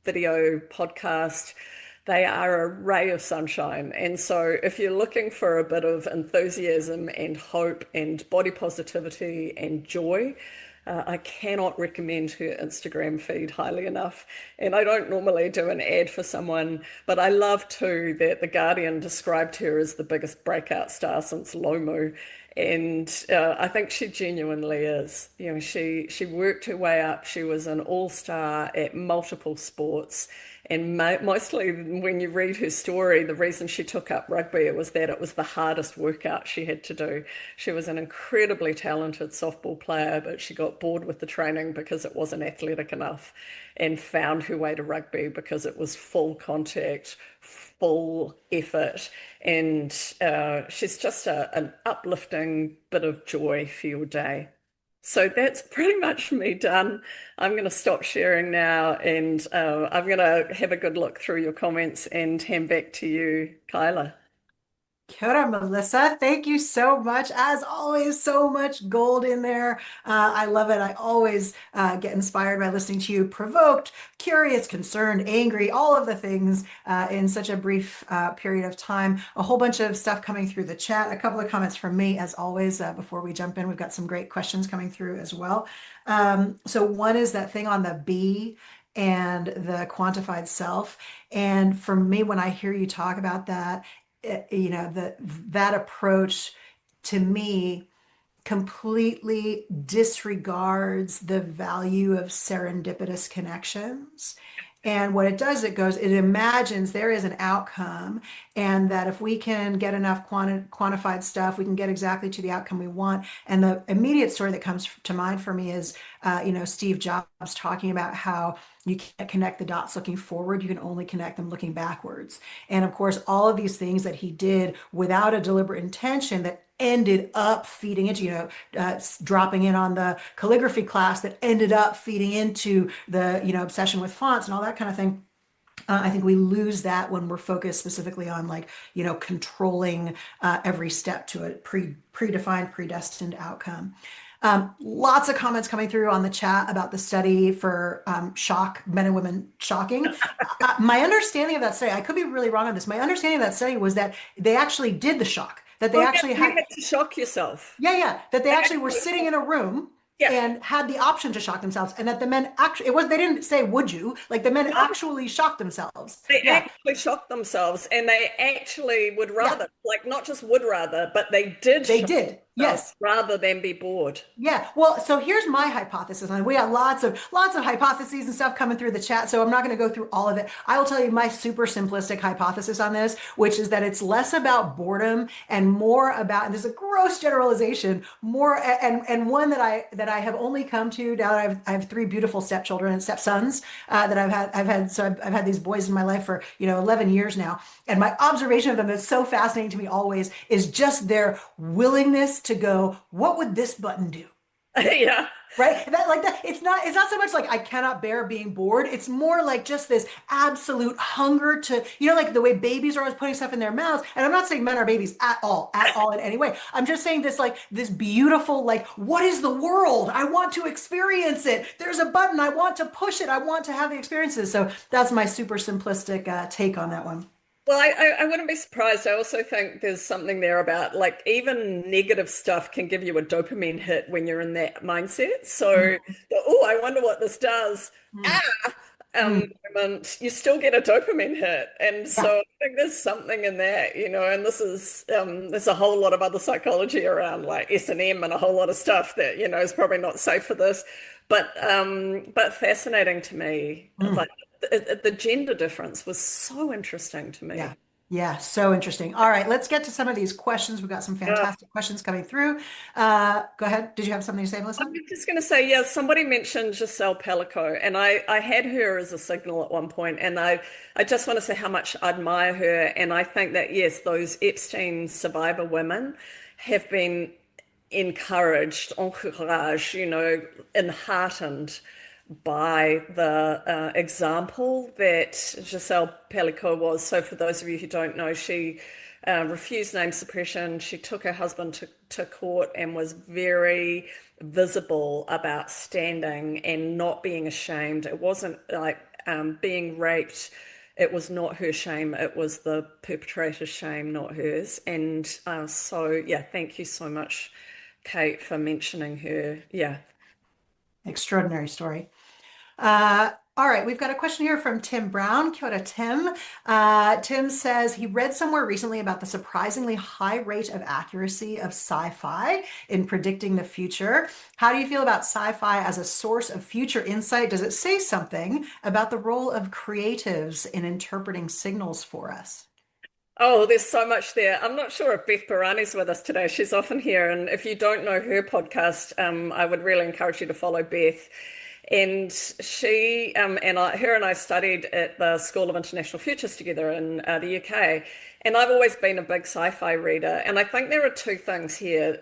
video podcast. They are a ray of sunshine. And so if you're looking for a bit of enthusiasm and hope and body positivity and joy, I cannot recommend her Instagram feed highly enough. And I don't normally do an ad for someone, but I love too that The Guardian described her as the biggest breakout star since Lomu. And I think she genuinely is. You know, she worked her way up. She was an all-star at multiple sports. And mostly when you read her story, the reason she took up rugby it was that it was the hardest workout she had to do. She was an incredibly talented softball player, but she got bored with the training because it wasn't athletic enough, and found her way to rugby because it was full contact, full effort. And she's just an uplifting bit of joy for your day. So that's pretty much me done. I'm going to stop sharing now, and I'm going to have a good look through your comments and hand back to you, Kyla. Kia ora, Melissa. Thank you so much. As always, so much gold in there. I love it. I always get inspired by listening to you, provoked, curious, concerned, angry, all of the things in such a brief period of time. A whole bunch of stuff coming through the chat. A couple of comments from me, as always, before we jump in. We've got some great questions coming through as well. So one is that thing on the B and the quantified self. And for me, when I hear you talk about that, you know, that approach to me completely disregards the value of serendipitous connections And what it does, it imagines there is an outcome, and that if we can get enough quantified stuff, we can get exactly to the outcome we want. And the immediate story that comes to mind for me is, Steve Jobs talking about how you can't connect the dots looking forward, you can only connect them looking backwards. And of course, all of these things that he did without a deliberate intention that ended up feeding into, dropping in on the calligraphy class that ended up feeding into the, obsession with fonts and all that kind of thing. I think we lose that when we're focused specifically on, like, controlling every step to a predefined, predestined outcome. Lots of comments coming through on the chat about the study for men and women shocking. My understanding of that study, I could be really wrong on this. My understanding of that study was that they actually did the shock, that they Oh, yeah, actually you had, had to shock yourself. yeah, yeah, that they They actually were actually sitting shocked- in a room Yeah. and had the option to shock themselves, and that the men actually, it was, they didn't say, would you? Like, the men No, actually shocked themselves. they Yeah, actually shocked themselves and they actually would yeah, rather, like not just would rather, but they did they shock did. themselves Yes. rather than be bored. Yeah, well, so here's my hypothesis, and we got lots of hypotheses and stuff coming through the chat, so I'm not going to go through all of it. I will tell you my super simplistic hypothesis on this, which is that it's less about boredom and more about, and this is a gross generalization, more, and one that I have only come to now that I have three beautiful stepchildren and stepsons, that I've had these boys in my life for 11 years now, and my observation of them that's so fascinating to me always is just their willingness to go, what would this button do? Yeah. Right? That, like that, it's not so much like I cannot bear being bored. It's more like just this absolute hunger to, like the way babies are always putting stuff in their mouths. And I'm not saying men are babies at all in any way. I'm just saying this, like this beautiful, like, what is the world? I want to experience it. There's a button. I want to push it. I want to have the experiences. So that's my super simplistic take on that one. Well, I wouldn't be surprised. I also think there's something there about like even negative stuff can give you a dopamine hit when you're in that mindset. So, Mm, oh, I wonder what this does. mm, Ah, mm. moment, you still get a dopamine hit. And Yeah. so I think there's something in that, and this is there's a whole lot of other psychology around like S&M and M and a whole lot of stuff that, is probably not safe for this. But fascinating to me. Mm. Like the gender difference was so interesting to Yeah. me. Yeah. So interesting. All right. Let's get to some of these questions. We've got some Yeah. fantastic questions coming through. Go ahead. Did you have something to say, I'm Melissa? just going to say, yeah, somebody mentioned Giselle Pellico, and I had her as a signal at one point, and I just want to say how much I admire her, and I think that yes, those Epstein survivor women have been encouraged, encouraged, enheartened by the example that Giselle Pellico was. So, for those of you who don't know, she refused name suppression. She took her husband to court and was very visible about standing and not being ashamed. It wasn't like being raped. It was not her shame. It was the perpetrator's shame, not hers. And yeah, thank you so much, Kate, for mentioning her. Yeah. Extraordinary story. All right, we've got a question here from Tim Brown. Kia ora, Tim. Tim says he read somewhere recently about the surprisingly high rate of accuracy of sci-fi in predicting the future. How do you feel about sci-fi as a source of future insight? Does it say something about the role of creatives in interpreting signals for us? Oh, there's so much there. I'm not sure if Beth Barani's with us today. She's often here. And if you don't know her podcast, I would really encourage you to follow Beth. And she her and I studied at the School of International Futures together in the UK. And I've always been a big sci-fi reader. And I think there are two things here.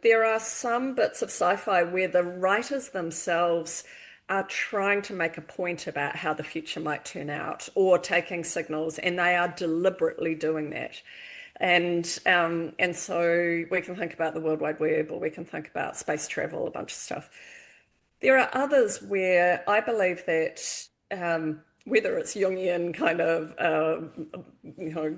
There are some bits of sci-fi where the writers themselves are trying to make a point about how the future might turn out or taking signals, and they are deliberately doing that. And so we can think about the World Wide Web, or we can think about space travel, a bunch of stuff. There are others where I believe that whether it's Jungian kind of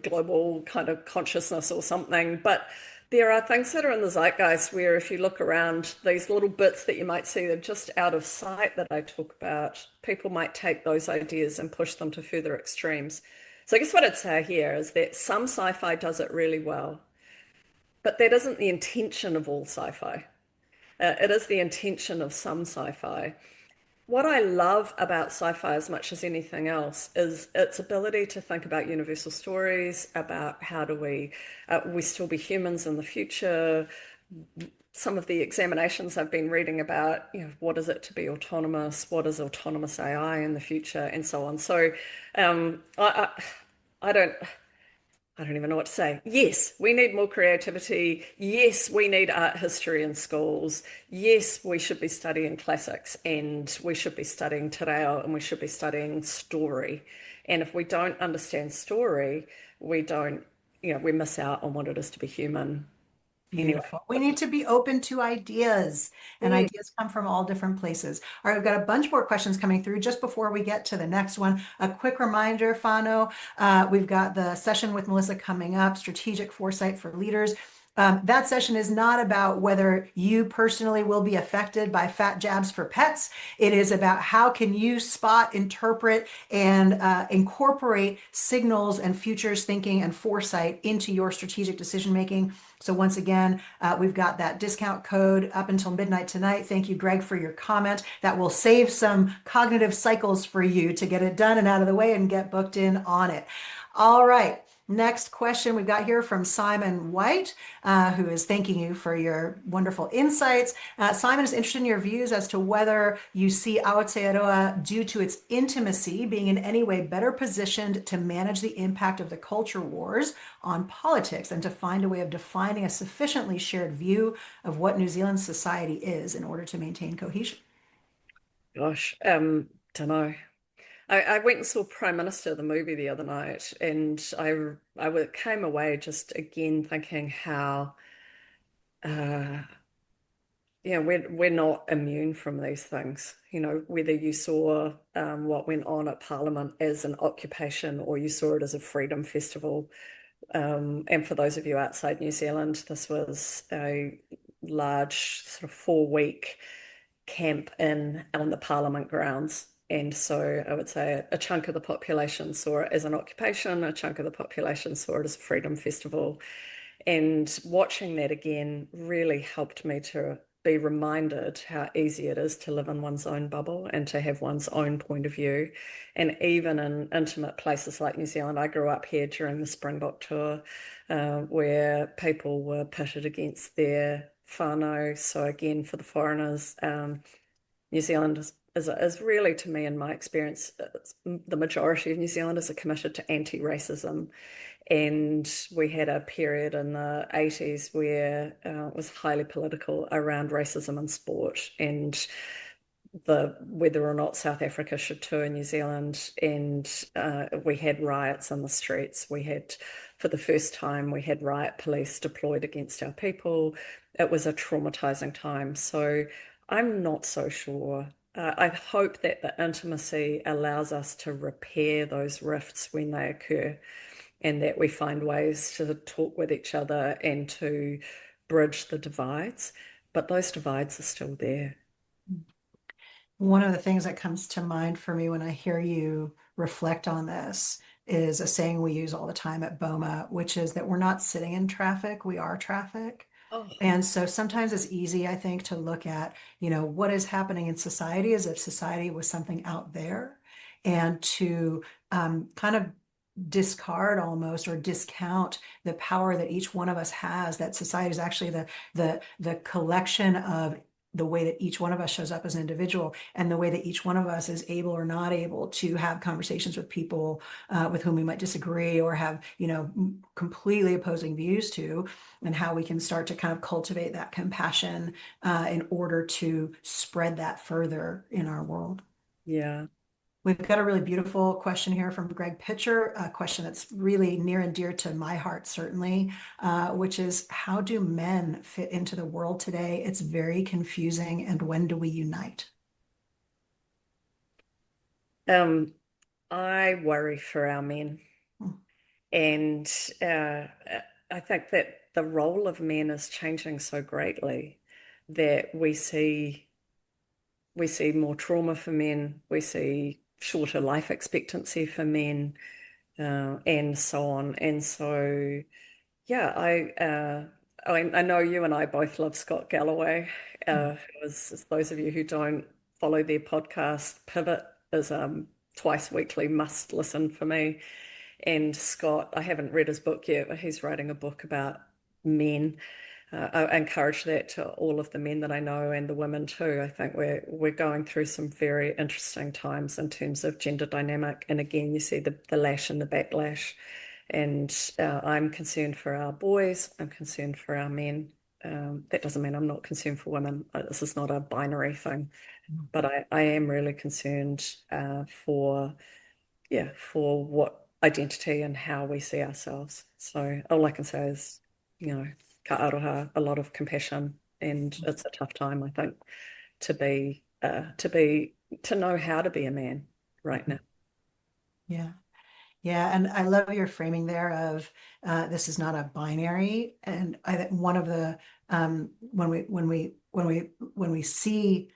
global kind of consciousness or something, but there are things that are in the zeitgeist where if you look around, these little bits that you might see that are just out of sight that I talk about, people might take those ideas and push them to further extremes. So I guess what I'd say here is that some sci-fi does it really well, but that isn't the intention of all sci-fi. It is the intention of some sci-fi. What I love about sci-fi as much as anything else is its ability to think about universal stories, about how do we still be humans in the future. Some of the examinations I've been reading about, what is it to be autonomous? What is autonomous AI in the future, and so on. So, um, I, I, I don't. I don't even know what to say. Yes, we need more creativity. Yes, we need art history in schools. Yes, we should be studying classics and we should be studying te reo and we should be studying story. And if we don't understand story, we don't, we miss out on what it is to be human anyway. Beautiful. We need to be open to ideas, and Yeah. ideas come from all different places. All right, we've got a bunch more questions coming through. Just before we get to the next one, a quick reminder, Fano, we've got the session with Melissa coming up, Strategic Foresight for Leaders. That session is not about whether you personally will be affected by fat jabs for pets. It is about how can you spot, interpret, and incorporate signals and futures thinking and foresight into your strategic decision making. So once again, we've got that discount code up until midnight tonight. Thank you, Greg, for your comment. That will save some cognitive cycles for you to get it done and out of the way and get booked in on it. All right. Next question we've got here from Simon White, who is thanking you for your wonderful insights. Simon is interested in your views as to whether you see Aotearoa, due to its intimacy, being in any way better positioned to manage the impact of the culture wars on politics and to find a way of defining a sufficiently shared view of what New Zealand society is in order to maintain cohesion. Gosh, don't know. I went and saw Prime Minister, the movie, the other night, and came away just again thinking how uh, we're not immune from these things. Whether you saw what went on at Parliament as an occupation or you saw it as a freedom festival. And for those of you outside New Zealand, this was a large sort of 4 week camp in on the Parliament grounds. And so I would say a chunk of the population saw it as an occupation, a chunk of the population saw it as a freedom festival. And watching that again really helped me to be reminded how easy it is to live in one's own bubble and to have one's own point of view. And even in intimate places like New Zealand, I grew up here during the Springbok tour, where people were pitted against their whānau. So again, for the foreigners, New Zealand is really, to me, in my experience, the majority of New Zealanders are committed to anti-racism. And we had a period in the 80s where it was highly political around racism in sport and whether or not South Africa should tour New Zealand. And we had riots in the streets. For the first time, we had riot police deployed against our people. It was a traumatizing time. So I'm not so sure. I hope that the intimacy allows us to repair those rifts when they occur and that we find ways to talk with each other and to bridge the divides. But those divides are still there. One of the things that comes to mind for me when I hear you reflect on this is a saying we use all the time at Boma, which is that we're not sitting in traffic, we are traffic. Oh, And so sometimes it's easy, I think, to look at, what is happening in society as if society was something out there and to kind of discard almost or discount the power that each one of us has, that society is actually the collection of the way that each one of us shows up as an individual and the way that each one of us is able or not able to have conversations with people with whom we might disagree or have completely opposing views to, and how we can start to kind of cultivate that compassion in order to spread that further in our world. yeah. We've got a really beautiful question here from Greg Pitcher, a question that's really near and dear to my heart, certainly, which is, how do men fit into the world today? It's very confusing, and when do we unite? Um, I worry for our men. Hmm. And I think that the role of men is changing so greatly that we see more trauma for men, we see shorter life expectancy for men, and so on. And so, yeah, I know you and I both love Scott Galloway. Who was, those of you who don't follow their podcast. Pivot is twice weekly must listen for me. And Scott, I haven't read his book yet, but he's writing a book about men. I encourage that to all of the men that I know and the women too. I think we're going through some very interesting times in terms of gender dynamic. And again, you see the lash and the backlash. And I'm concerned for our boys. I'm concerned for our men. That doesn't mean I'm not concerned for women. This is not a binary thing, but I am really concerned for what identity and how we see ourselves. So all I can say is, ka aroha, a lot of compassion, and it's a tough time, I think, to know how to be a man right now. Yeah. Yeah, and I love your framing there of this is not a binary. And I think one of the when we see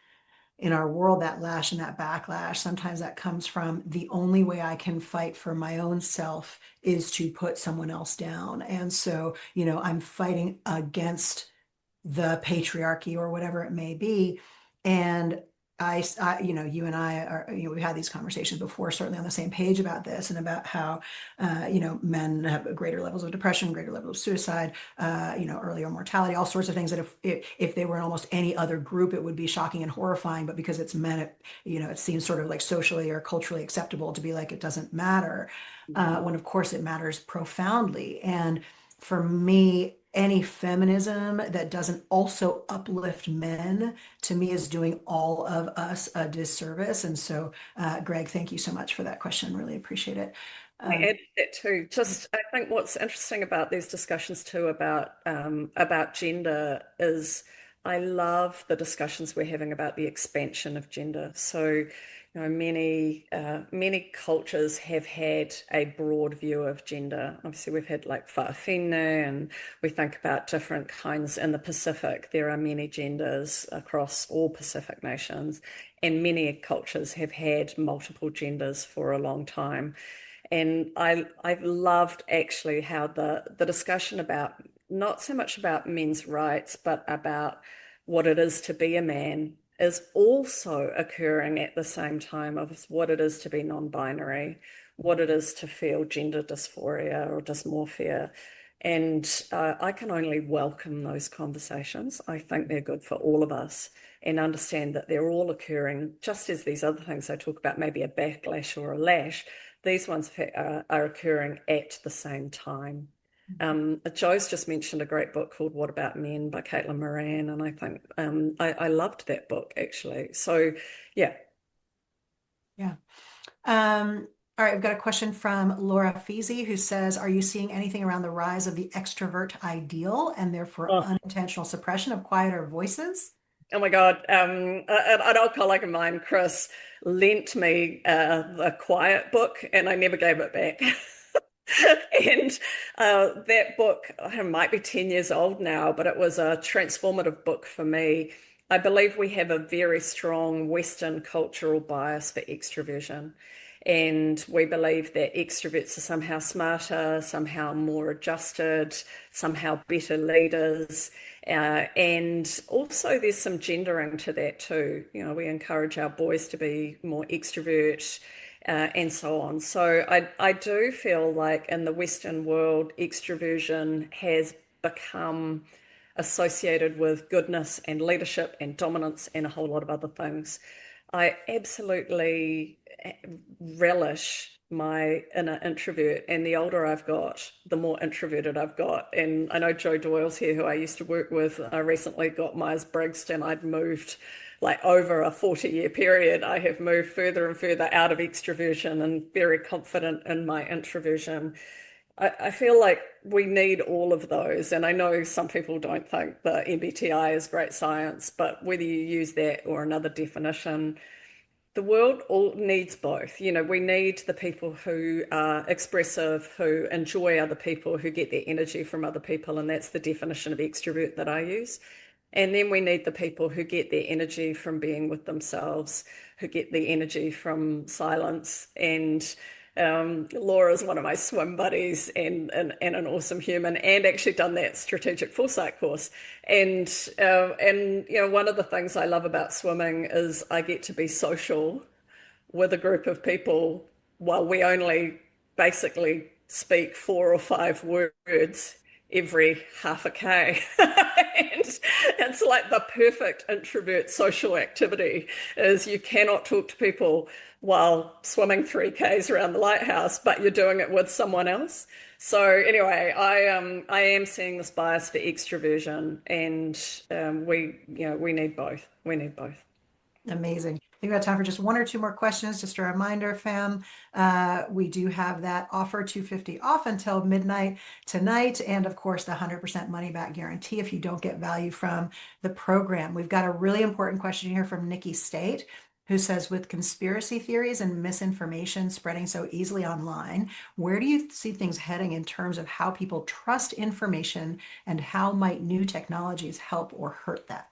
in our world that lash and that backlash, sometimes that comes from the only way I can fight for my own self is to put someone else down. And so, I'm fighting against the patriarchy or whatever it may be. And you and I are, we've had these conversations before, certainly on the same page about this and about how, men have greater levels of depression, greater levels of suicide, earlier mortality, all sorts of things that if they were in almost any other group, it would be shocking and horrifying. But because it's men, it seems sort of like socially or culturally acceptable to be like, it doesn't matter. When of course it matters profoundly. And for me, any feminism that doesn't also uplift men to me is doing all of us a disservice. And so, Greg, thank you so much for that question. Really appreciate it. I add to that too. Just I think what's interesting about these discussions too about gender is I love the discussions we're having about the expansion of gender. So, many cultures have had a broad view of gender. Obviously, we've had like whaawhine, and we think about different kinds in the Pacific. There are many genders across all Pacific nations, and many cultures have had multiple genders for a long time. And I loved actually how the discussion about not so much about men's rights, but about what it is to be a man is also occurring at the same time of what it is to be non-binary, what it is to feel gender dysphoria or dysmorphia. And I can only welcome those conversations. I think they're good for all of us and understand that they're all occurring just as these other things I talk about, maybe a backlash or a lash. These ones are occurring at the same time. Joe's just mentioned a great book called What About Men by Caitlin Moran, and I think I loved that book actually. So, yeah. Yeah. All right, I've got a question from Laura Feasy who says, are you seeing anything around the rise of the extrovert ideal and therefore Oh, unintentional suppression of quieter voices? oh my God. An old colleague of mine, Chris, lent me a quiet book, and I never gave it back. And that book, it might be 10 years old now, but it was a transformative book for me. I believe we have a very strong Western cultural bias for extroversion. And we believe that extroverts are somehow smarter, somehow more adjusted, somehow better leaders. And also, there's some gendering to that too. We encourage our boys to be more extrovert and so on. So I do feel like in the Western world, extroversion has become associated with goodness and leadership and dominance and a whole lot of other things. I absolutely relish my inner introvert, and the older I've got, the more introverted I've got. And I know Joe Doyle's here, who I used to work with. I recently got Myers-Briggs, and I'd moved like over a 40-year period. I have moved further and further out of extroversion and very confident in my introversion. I feel like we need all of those. And I know some people don't think the MBTI is great science, but whether you use that or another definition, the world all needs both. We need the people who are expressive, who enjoy other people, who get their energy from other people. And that's the definition of extrovert that I use. And then we need the people who get their energy from being with themselves, who get the energy from silence. And Laura's one of my swim buddies and an awesome human, and actually done that strategic foresight course. And one of the things I love about swimming is I get to be social with a group of people while we only basically speak 4 or 5 words every half a K. And it's like the perfect introvert social activity is you cannot talk to people while swimming 3Ks around the lighthouse, but you're doing it with someone else. So anyway, I am seeing this bias for extroversion, and we need both. We need both. Amazing. I think we have time for just one or two more questions. Just a reminder, fam, we do have that offer 250 off until midnight tonight. And of course, the 100% money back guarantee if you don't get value from the program. We've got a really important question here from Nikki State, who says, with conspiracy theories and misinformation spreading so easily online, where do you see things heading in terms of how people trust information, and how might new technologies help or hurt that?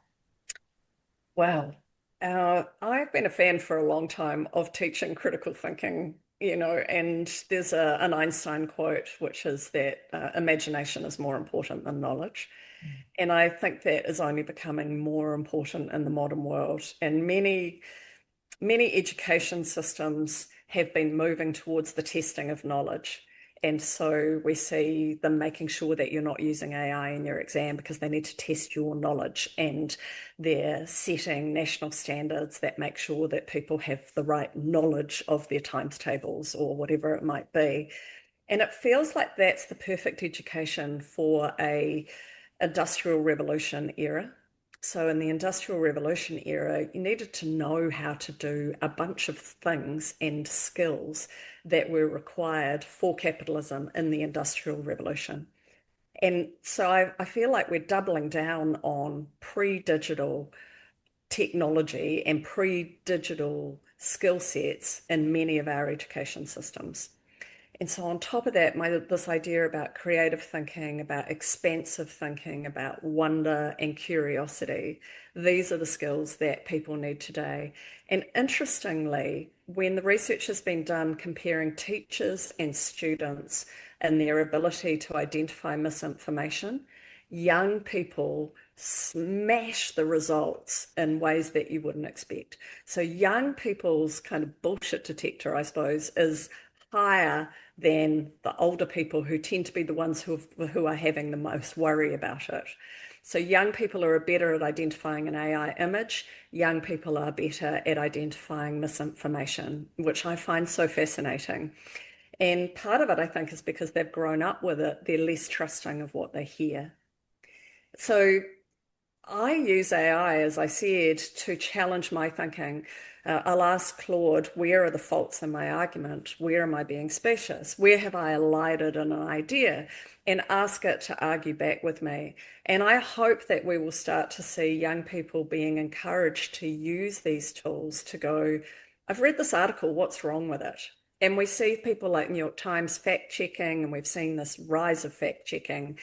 Wow. I've been a fan for a long time of teaching critical thinking, and there's an Einstein quote, which is that imagination is more important than knowledge. And I think that is only becoming more important in the modern world. And many education systems have been moving towards the testing of knowledge. And so we see them making sure that you're not using AI in your exam because they need to test your knowledge, and they're setting national standards that make sure that people have the right knowledge of their times tables or whatever it might be. And it feels like that's the perfect education for a industrial revolution era. So in the Industrial Revolution era, you needed to know how to do a bunch of things and skills that were required for capitalism in the Industrial Revolution. And so I feel like we're doubling down on pre-digital technology and pre-digital skill sets in many of our education systems. And so on top of that, this idea about creative thinking, about expansive thinking, about wonder and curiosity, these are the skills that people need today. And interestingly, when the research has been done comparing teachers and students and their ability to identify misinformation, young people smash the results in ways that you wouldn't expect. So young people's kind of bullshit detector, I suppose, is higher than the older people, who tend to be the ones who are having the most worry about it. So young people are better at identifying an AI image. Young people are better at identifying misinformation, which I find so fascinating. And part of it, I think, is because they've grown up with it. They're less trusting of what they hear. So I use AI, as I said, to challenge my thinking. I'll ask Claude, where are the faults in my argument? Where am I being specious? Where have I elided in an idea? And ask it to argue back with me. And I hope that we will start to see young people being encouraged to use these tools to go, I've read this article, what's wrong with it? And we see people like New York Times fact checking, and we've seen this rise of fact checking.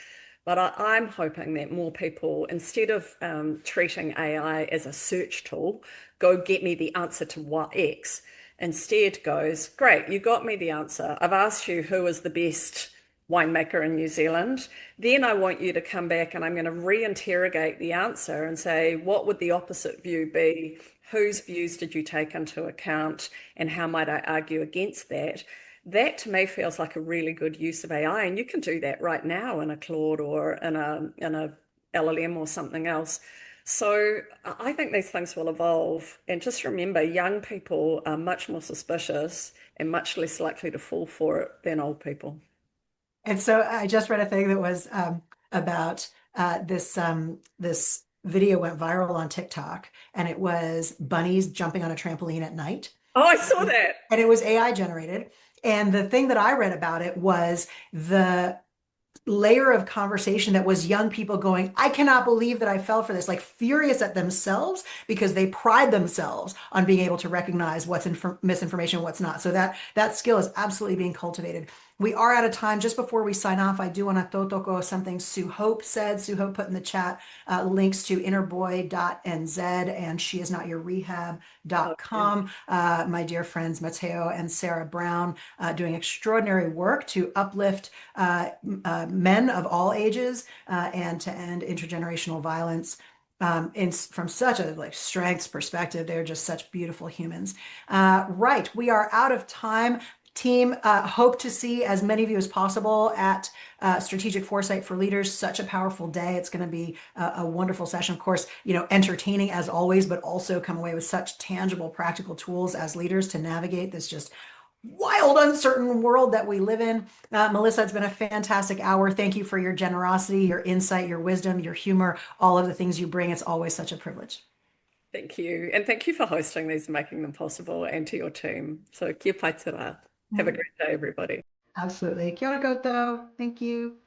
But I'm hoping that more people, instead of treating AI as a search tool, go get me the answer to what X, instead goes, great, you got me the answer. I've asked you who is the best winemaker in New Zealand. Then I want you to come back and I'm going to re-interrogate the answer and say, what would the opposite view be? Whose views did you take into account? And how might I argue against that? That to me feels like a really good use of AI, and you can do that right now in a Claude or in a LLM or something else. So I think these things will evolve. And just remember, young people are much more suspicious and much less likely to fall for it than old people. And so I just read a thing that was about this video went viral on TikTok, and it was bunnies jumping on a trampoline at night. Oh, I saw that. And it was AI generated. And the thing that I read about it was the layer of conversation that was young people going, I cannot believe that I fell for this, like furious at themselves because they pride themselves on being able to recognize what's misinformation, what's not. So that skill is absolutely being cultivated. We are out of time. Just before we sign off, I do want to totoko something Sue Hope said. Sue Hope put in the chat links to innerboy.nz and she is not your Oh, yeah. rehab.com. My dear friends Mateo and Sarah Brown doing extraordinary work to uplift men of all ages and to end intergenerational violence. From such a like strengths perspective, they're just such beautiful humans. Right, we are out of time. Team, hope to see as many of you as possible at Strategic Foresight for Leaders. Such a powerful day. It's going to be a wonderful session. Of course, entertaining as always, but also come away with such tangible, practical tools as leaders to navigate this just wild, uncertain world that we live in. Melissa, it's been a fantastic hour. Thank you for your generosity, your insight, your wisdom, your humor, all of the things you bring. It's always such a privilege. Thank you. And thank you for hosting these and making them possible, and to your team. So, kia pai te rā. Have a great day, everybody. Absolutely. Kia ora koutou. Thank you.